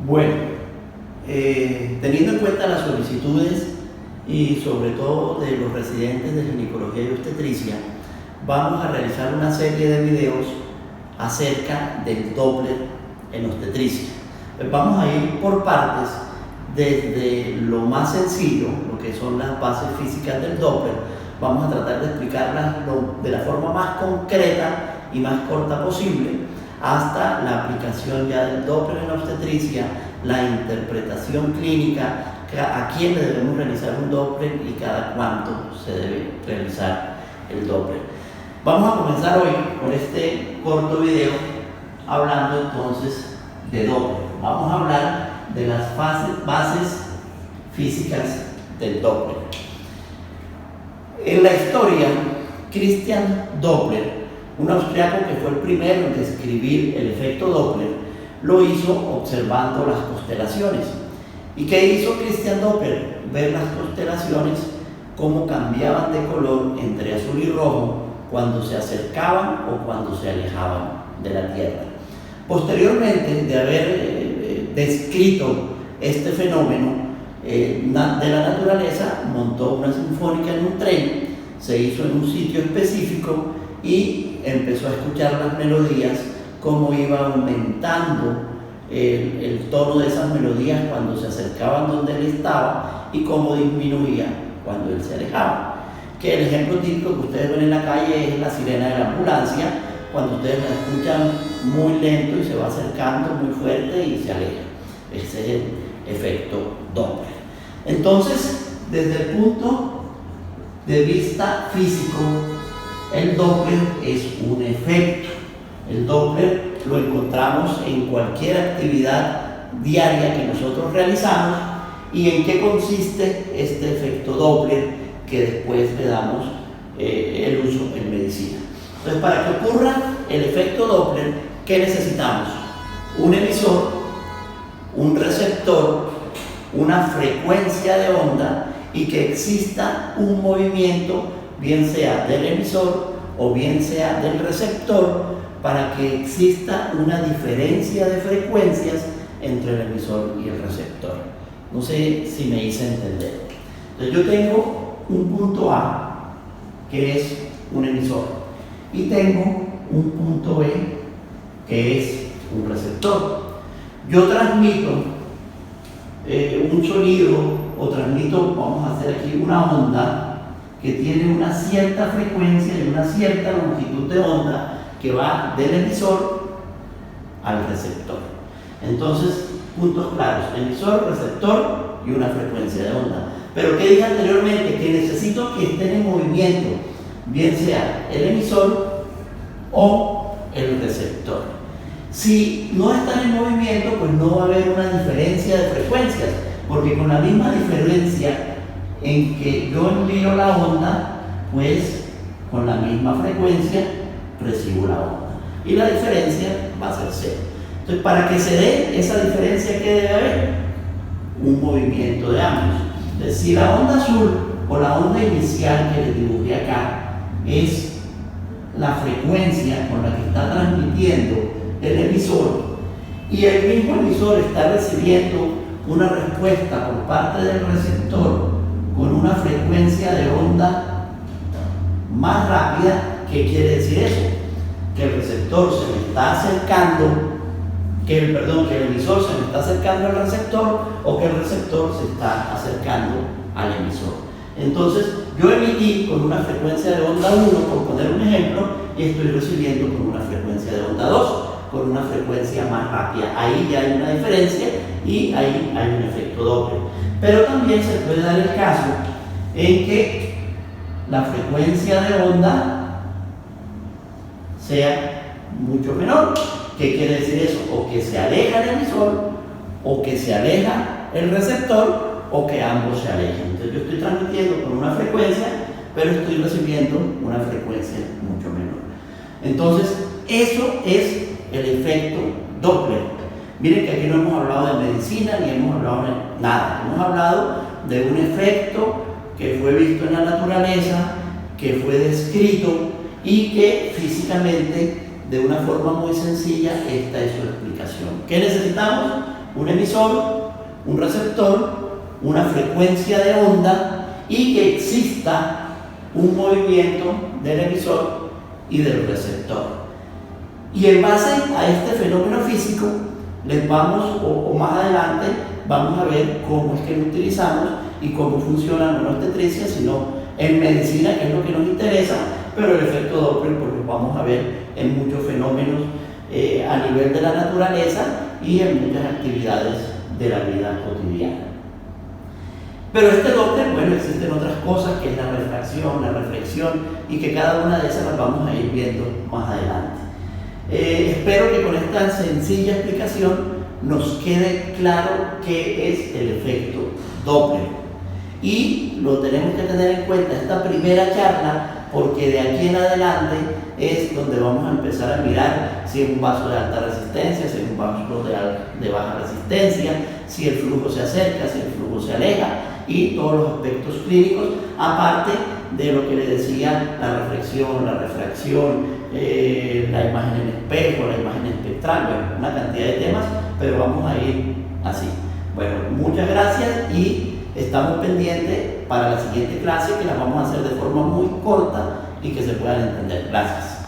Bueno, teniendo en cuenta las solicitudes y sobre todo de los residentes de ginecología y obstetricia, vamos a realizar una serie de videos acerca del Doppler en obstetricia. Vamos a ir por partes, desde lo más sencillo, lo que son las bases físicas del Doppler. Vamos a tratar de explicarlas de la forma más concreta y más corta posible, hasta la aplicación ya del Doppler en obstetricia, la interpretación clínica, a quién le debemos realizar un Doppler y cada cuánto se debe realizar el Doppler. Vamos a comenzar hoy con este corto video hablando entonces de Doppler. Vamos a hablar de las bases físicas del Doppler. En la historia, Christian Doppler, un austriaco que fue el primero en describir el efecto Doppler, lo hizo observando las constelaciones. ¿Y qué hizo Christian Doppler? Ver las constelaciones, cómo cambiaban de color entre azul y rojo cuando se acercaban o cuando se alejaban de la Tierra. Posteriormente de haber descrito este fenómeno de la naturaleza, montó una sinfónica en un tren, se hizo en un sitio específico y empezó a escuchar las melodías, cómo iba aumentando el tono de esas melodías cuando se acercaban donde él estaba y cómo disminuía cuando él se alejaba. Que el ejemplo típico que ustedes ven en la calle es la sirena de la ambulancia, cuando ustedes la escuchan muy lento y se va acercando muy fuerte y se aleja. Ese es el efecto Doppler. Entonces, desde el punto de vista físico, el Doppler es un efecto. El Doppler lo encontramos en cualquier actividad diaria que nosotros realizamos. ¿Y en qué consiste este efecto Doppler que después le damos el uso en medicina? Entonces, para que ocurra el efecto Doppler, ¿qué necesitamos? Un emisor, un receptor, una frecuencia de onda y que exista un movimiento, bien sea del emisor o bien sea del receptor, para que exista una diferencia de frecuencias entre el emisor y el receptor. No sé si me hice entender. Entonces yo tengo un punto A, que es un emisor, y tengo un punto B, que es un receptor. Yo transmito un sonido, o transmito, vamos a hacer aquí una onda, que tiene una cierta frecuencia y una cierta longitud de onda, que va del emisor al receptor. Entonces, puntos claros: emisor, receptor y una frecuencia de onda. Pero ¿qué dije anteriormente? Que necesito que estén en movimiento, bien sea el emisor o el receptor. Si no están en movimiento, pues no va a haber una diferencia de frecuencias, porque con la misma diferencia en que yo envío la onda, pues con la misma frecuencia recibo la onda, y la diferencia va a ser cero. Entonces, para que se dé esa diferencia, ¿qué debe haber? Un movimiento de ambos. Entonces, si la onda azul o la onda inicial que les dibujé acá es la frecuencia con la que está transmitiendo el emisor, y el mismo emisor está recibiendo una respuesta por parte del receptor con una frecuencia de onda más rápida, ¿qué quiere decir eso? Que el receptor se me está acercando, que el emisor se me está acercando al receptor, o que el receptor se está acercando al emisor. Entonces, yo emití con una frecuencia de onda 1, por poner un ejemplo, y estoy recibiendo con una frecuencia de onda 2, con una frecuencia más rápida. Ahí ya hay una diferencia y ahí hay un efecto Doppler. Pero también se puede dar el caso en que la frecuencia de onda sea mucho menor. ¿Qué quiere decir eso? O que se aleja el emisor, o que se aleja el receptor, o que ambos se alejan. Entonces yo estoy transmitiendo con una frecuencia, pero estoy recibiendo una frecuencia mucho menor. Entonces, eso es el efecto Doppler. Miren que aquí no hemos hablado de medicina, ni hemos hablado de nada. Hemos hablado de un efecto que fue visto en la naturaleza, que fue descrito, y que físicamente, de una forma muy sencilla, esta es su explicación. ¿Qué necesitamos? un emisor, un receptor, una frecuencia de onda y que exista un movimiento del emisor y del receptor. Y en base a este fenómeno físico, les vamos, o más adelante, vamos a ver cómo es que lo utilizamos y cómo funciona no en obstetricia, sino en medicina, que es lo que nos interesa, pero el efecto Doppler pues lo vamos a ver en muchos fenómenos a nivel de la naturaleza y en muchas actividades de la vida cotidiana. Pero este Doppler, bueno, existen otras cosas, que es la refracción, la reflexión, y que cada una de esas las vamos a ir viendo más adelante. Espero que con esta sencilla explicación nos quede claro qué es el efecto Doppler. Y lo tenemos que tener en cuenta esta primera charla, porque de aquí en adelante es donde vamos a empezar a mirar si es un vaso de alta resistencia, si es un vaso de baja resistencia, si el flujo se acerca, si el flujo se aleja, y todos los aspectos clínicos, aparte de lo que les decía, la reflexión, la refracción, la imagen en espejo, la imagen espectral, bueno, una cantidad de temas, pero vamos a ir así. Bueno, muchas gracias y estamos pendientes para la siguiente clase, que la vamos a hacer de forma muy corta y que se puedan entender. Gracias.